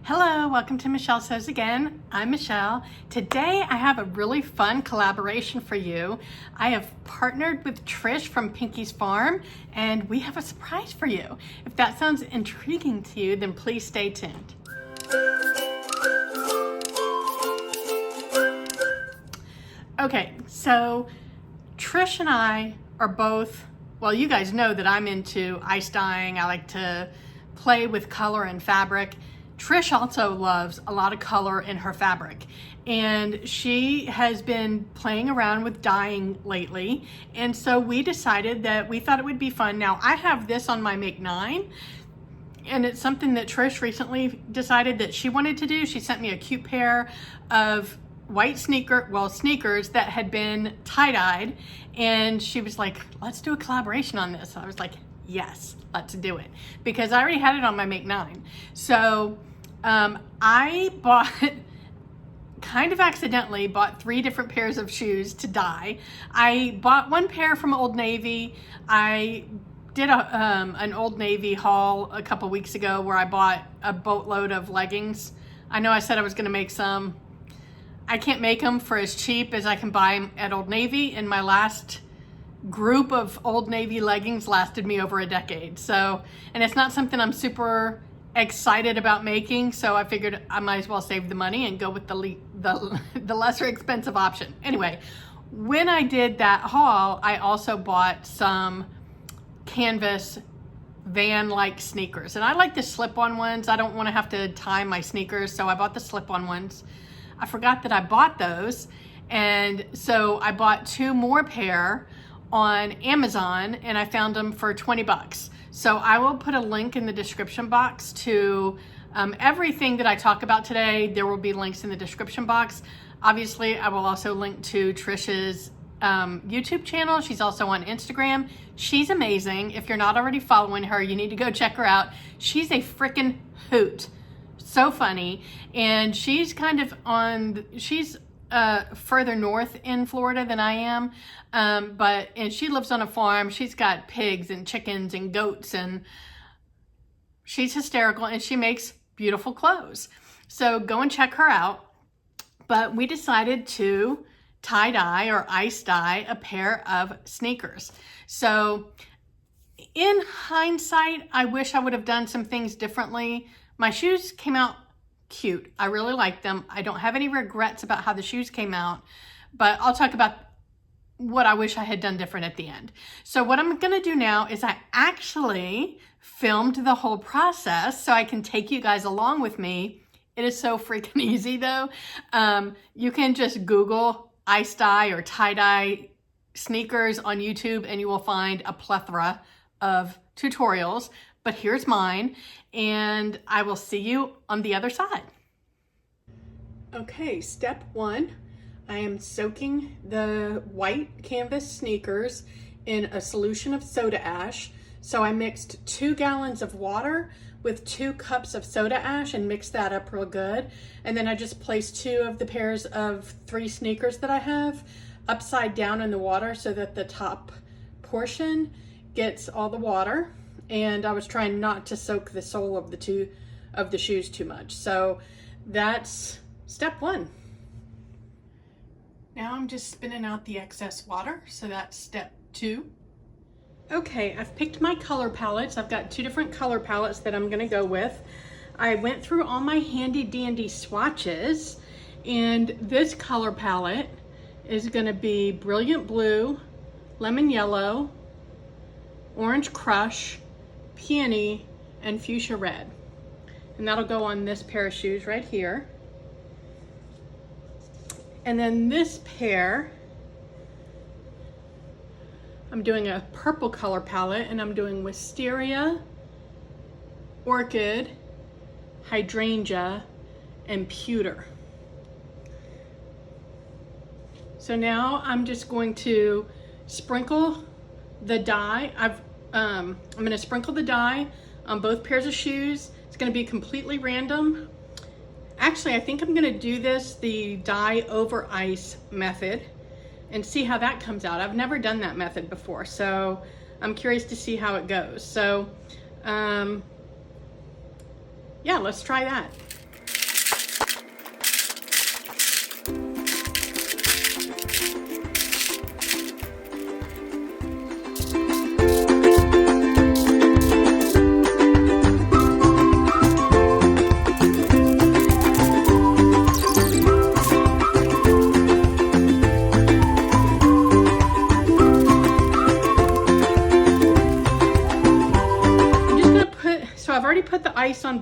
Hello, welcome to Michelle Sews Again. I'm Michelle. Today I have a really fun collaboration for you. I have partnered with Trish from Pinky's Farm and we have a surprise for you. If that sounds intriguing to you, then please stay tuned. Okay, so Trish and I are both, well, you guys know that I'm into ice dyeing. I like to play with color and fabric. Trish also loves a lot of color in her fabric, and she has been playing around with dyeing lately, and so we decided that we thought it would be fun. Now I have this on my Make 9, and it's something that Trish recently decided that she wanted to do. She sent me a cute pair of white sneakers that had been tie-dyed, and she was like, let's do a collaboration on this. I was like, yes, let's do it, because I already had it on my Make 9. So I bought, kind of accidentally, bought 3 different pairs of shoes to dye. I bought one pair from Old Navy. I did an Old Navy haul a couple weeks ago where I bought a boatload of leggings. I know I said I was gonna make some. I can't make them for as cheap as I can buy them at Old Navy, and my last group of Old Navy leggings lasted me over a decade. So, and it's not something I'm super excited about making, so I figured I might as well save the money and go with the lesser expensive option. Anyway, when I did that haul, I also bought some canvas van-like sneakers, and I like the slip-on ones. I don't want to have to tie my sneakers, so I bought the slip-on ones. I forgot that I bought those, and so I bought 2 more pair on Amazon, and I found them for 20 bucks. So I will put a link in the description box to everything that I talk about today. There will be links in the description box. Obviously, I will also link to Trish's YouTube channel. She's also on Instagram. She's amazing. If you're not already following her, you need to go check her out. She's a freaking hoot. So funny. And she's kind of she's further north in Florida than I am, and she lives on a farm. She's got pigs and chickens and goats, and she's hysterical, and she makes beautiful clothes. So go and check her out. But we decided to tie-dye or ice dye a pair of sneakers. So in hindsight, I wish I would have done some things differently. My shoes came out cute. I really like them. I don't have any regrets about how the shoes came out, but I'll talk about what I wish I had done different at the end. So what I'm gonna do now is I actually filmed the whole process so I can take you guys along with me. It is so freaking easy though. You can just Google ice dye or tie-dye sneakers on YouTube and you will find a plethora of tutorials. But here's mine, and I will see you on the other side. Okay, step 1, I am soaking the white canvas sneakers in a solution of soda ash. So I mixed 2 gallons of water with 2 cups of soda ash and mixed that up real good. And then I just placed 2 of the pairs of 3 sneakers that I have upside down in the water so that the top portion gets all the water. And I was trying not to soak the sole of the shoes too much. So that's step 1. Now I'm just spinning out the excess water. So that's step 2. Okay, I've picked my color palettes. I've got 2 different color palettes that I'm gonna go with. I went through all my handy dandy swatches, and this color palette is gonna be Brilliant Blue, Lemon Yellow, Orange Crush, Peony, and Fuchsia Red. And that'll go on this pair of shoes right here. And then this pair, I'm doing a purple color palette, and I'm doing Wisteria, Orchid, Hydrangea, and Pewter. So now I'm just going to sprinkle the dye. I'm gonna sprinkle the dye on both pairs of shoes. It's gonna be completely random. Actually, I think I'm gonna do the dye over ice method and see how that comes out. I've never done that method before, so I'm curious to see how it goes. So, yeah, let's try that.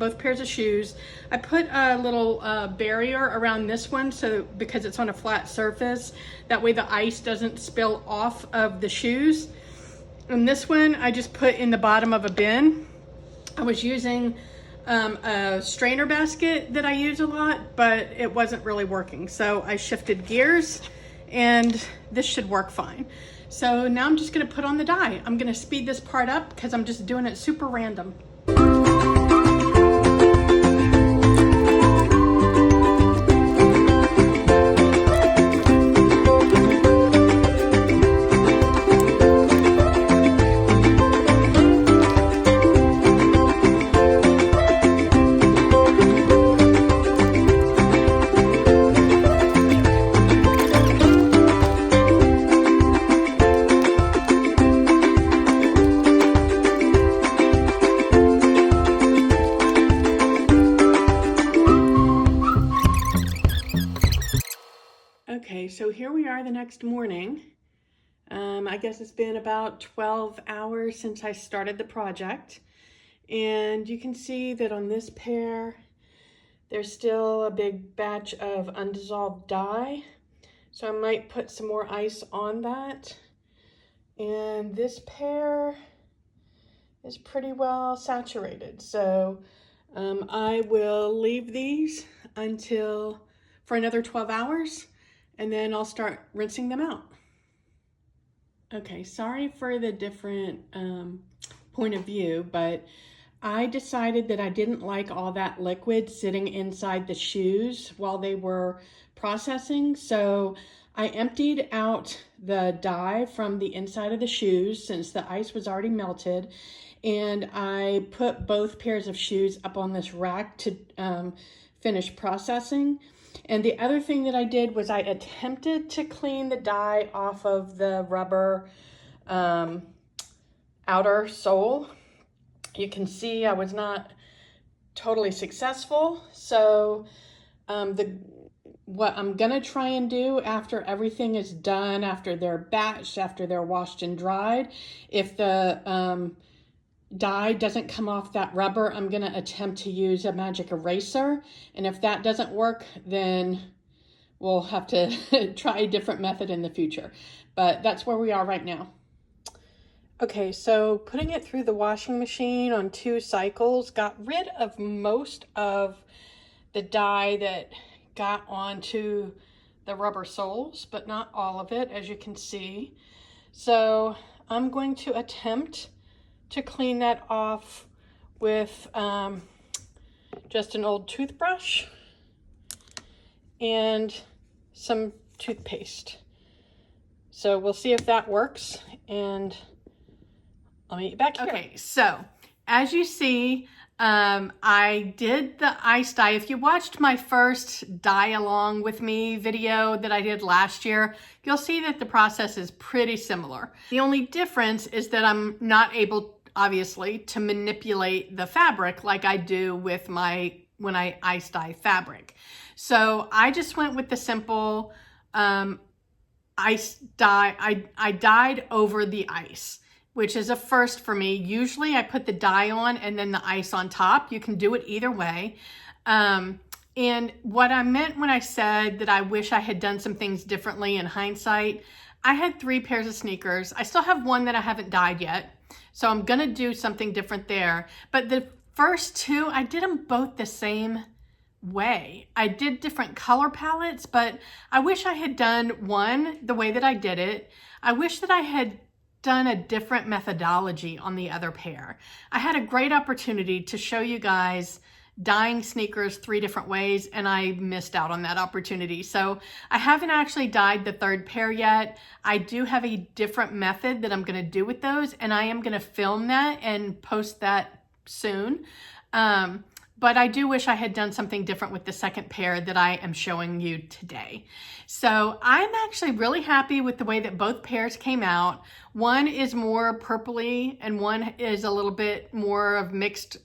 both pairs of shoes. I put a little barrier around this one because it's on a flat surface. That way the ice doesn't spill off of the shoes. And this one I just put in the bottom of a bin. I was using a strainer basket that I use a lot, but it wasn't really working. So I shifted gears and this should work fine. So now I'm just gonna put on the dye. I'm gonna speed this part up because I'm just doing it super random. Okay, so here we are the next morning. I guess it's been about 12 hours since I started the project. And you can see that on this pair, there's still a big batch of undissolved dye. So I might put some more ice on that. And this pair is pretty well saturated. So I will leave these for another 12 hours. And then I'll start rinsing them out. Okay, sorry for the different point of view, but I decided that I didn't like all that liquid sitting inside the shoes while they were processing. So I emptied out the dye from the inside of the shoes since the ice was already melted. And I put both pairs of shoes up on this rack to finish processing. And the other thing that I did was I attempted to clean the dye off of the rubber outer sole. You can see I was not totally successful. So what I'm gonna try and do after everything is done, after they're batched, after they're washed and dried, if the dye doesn't come off that rubber, I'm gonna attempt to use a magic eraser. And if that doesn't work, then we'll have to try a different method in the future. But that's where we are right now. Okay, so putting it through the washing machine on 2 cycles got rid of most of the dye that got onto the rubber soles, but not all of it, as you can see. So I'm going to attempt to clean that off with just an old toothbrush and some toothpaste. So we'll see if that works, and I'll meet you back here. Okay, so as you see, I did the ice dye. If you watched my first dye along with me video that I did last year, you'll see that the process is pretty similar. The only difference is that I'm not able, obviously, to manipulate the fabric like I do with when I ice dye fabric. So I just went with the simple ice dye. I dyed over the ice, which is a first for me. Usually I put the dye on and then the ice on top. You can do it either way. And what I meant when I said that I wish I had done some things differently in hindsight, I had 3 pairs of sneakers. I still have one that I haven't dyed yet. So I'm gonna do something different there. But the first 2, I did them both the same way. I did different color palettes, but I wish I had done one the way that I did it. I wish that I had done a different methodology on the other pair. I had a great opportunity to show you guys dyeing sneakers 3 different ways, and I missed out on that opportunity. So I haven't actually dyed the 3rd pair yet. I do have a different method that I'm gonna do with those, and I am gonna film that and post that soon. But I do wish I had done something different with the 2nd pair that I am showing you today. So I'm actually really happy with the way that both pairs came out. One is more purpley and one is a little bit more of mixed,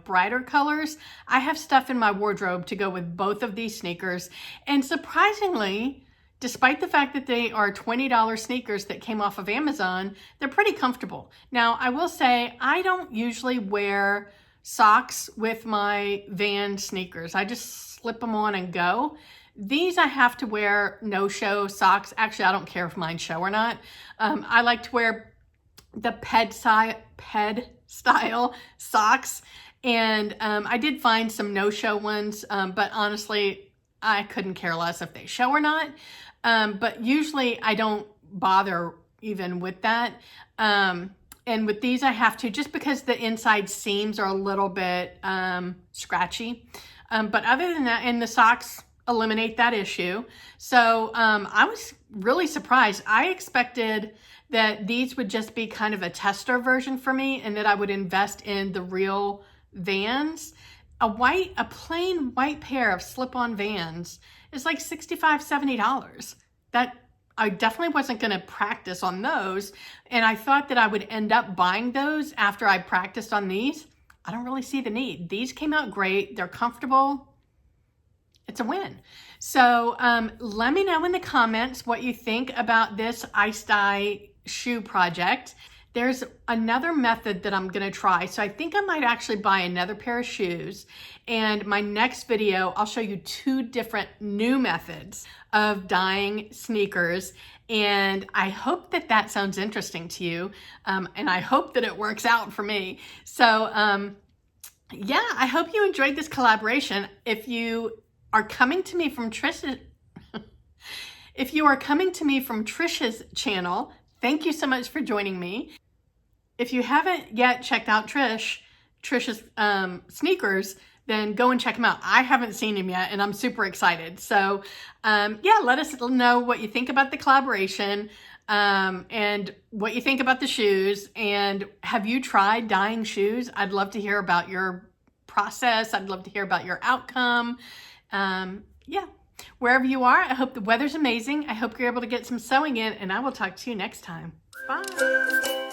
brighter colors. I have stuff in my wardrobe to go with both of these sneakers. And surprisingly, despite the fact that they are $20 sneakers that came off of Amazon, they're pretty comfortable. Now, I will say I don't usually wear socks with my Van sneakers. I just slip them on and go. These I have to wear no-show socks. Actually, I don't care if mine show or not. I like to wear the ped style socks. And I did find some no-show ones, but honestly, I couldn't care less if they show or not. But usually I don't bother even with that. And with these I have to, just because the inside seams are a little bit scratchy. But other than that, and the socks eliminate that issue. So I was really surprised. I expected that these would just be kind of a tester version for me, and that I would invest in the real Vans. A plain white pair of slip-on Vans is like $65, $70. That I definitely wasn't going to practice on those, and I thought that I would end up buying those after I practiced on these. I don't really see the need. These came out great. They're comfortable. It's a win. So let me know in the comments what you think about this ice dye shoe project. There's another method that I'm gonna try. So I think I might actually buy another pair of shoes. And my next video, I'll show you 2 different new methods of dyeing sneakers. And I hope that that sounds interesting to you. And I hope that it works out for me. So yeah, I hope you enjoyed this collaboration. If you are coming to me from Trish's channel, thank you so much for joining me. If you haven't yet checked out Trish's sneakers, then go and check them out. I haven't seen him yet, and I'm super excited. So yeah, let us know what you think about the collaboration, and what you think about the shoes. And have you tried dyeing shoes? I'd love to hear about your process. I'd love to hear about your outcome. Yeah, wherever you are, I hope the weather's amazing. I hope you're able to get some sewing in, and I will talk to you next time. Bye.